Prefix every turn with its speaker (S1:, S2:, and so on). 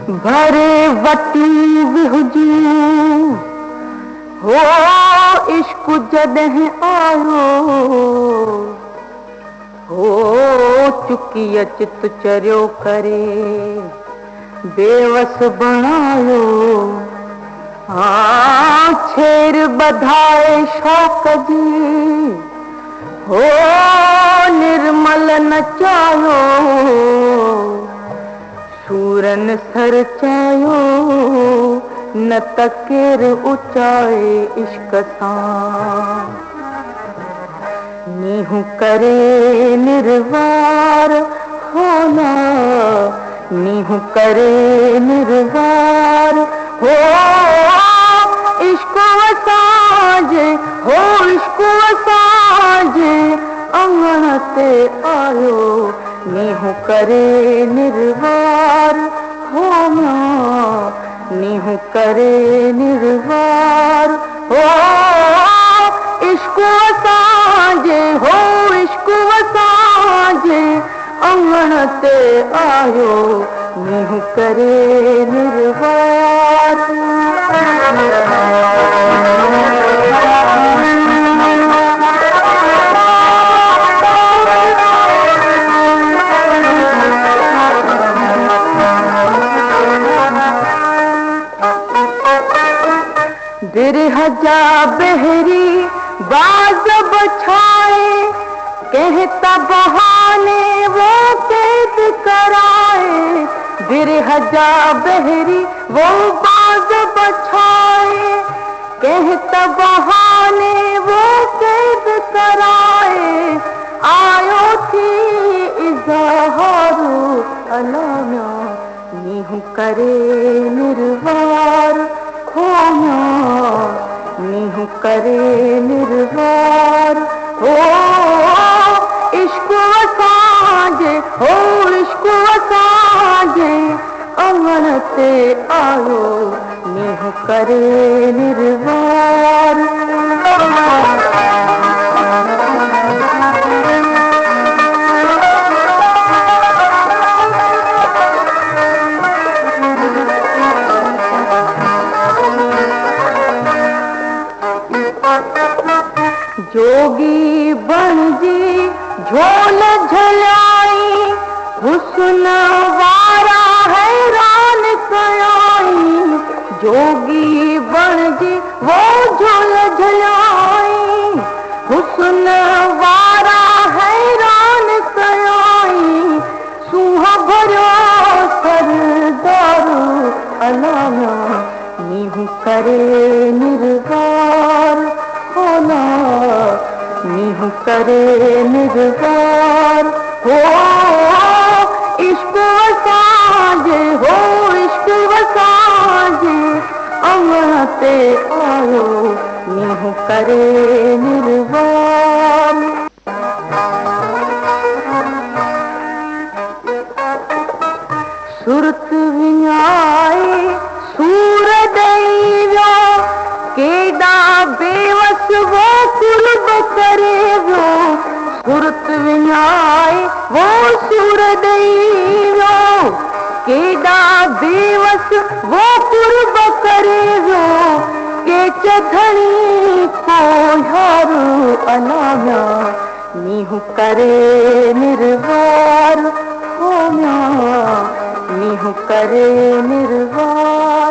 S1: भरे वटी विहुजी हो इश्क जॾहिं आयो हो चुकी चित चरियो करे बेवस बणायो। हाँ छेर बधाए शौक़ जी हो निर्मल नचायो सूरन सर चायो न तकेर ऊंचाए इश्क सां नीहू करे निर्वार होना नीहू करे निर्वार हो इश्क वसाजे हो इश्क वसाजे अंगण ते आयो नीहू करे निर्वार होना नीहू करे निर्वार हो इश्क वसाजे हो इश्क वसाजे अंगण ते आयो नीहू करे निर्वार। बिरह जा बहरी बाज बछाए कहता बहाने वो कैद कराए बिरह जा बहरी वो बाज बछाए कहता बहाने वो कैद कराए आयो थी इज़हारो अलाना नीहू करे निर्वार होना नीहू करे निर्वार हो इश्क वसाजे हो इश्क वसाजे अंगण ते आयो नीहू करे निर्वार। जोगी बणजी झोल झलाई हुस्न वारा हैरान कयाई जोगी बणजी वो झोल झलाई हुस्न वारा हैरान कयाई सुहा भरियो सरदार अलाना नीहू करे निर्वार होना नीहू करे निर्वार हो इश्क वसाजे हो इश्क वसाजे अंगण ते आयो नीहू करे निर्वार। सुरत विञाए सूर ॾेई वियो केॾा बेवस वो कुर्ब करे वियो सुरत विञाए वो सूर ॾेई वियो केॾा बेवस वो कुर्ब करे वियो के चधणी कोहार अलाना नीहू करे निर्वार होना नीहू करे निर्वार।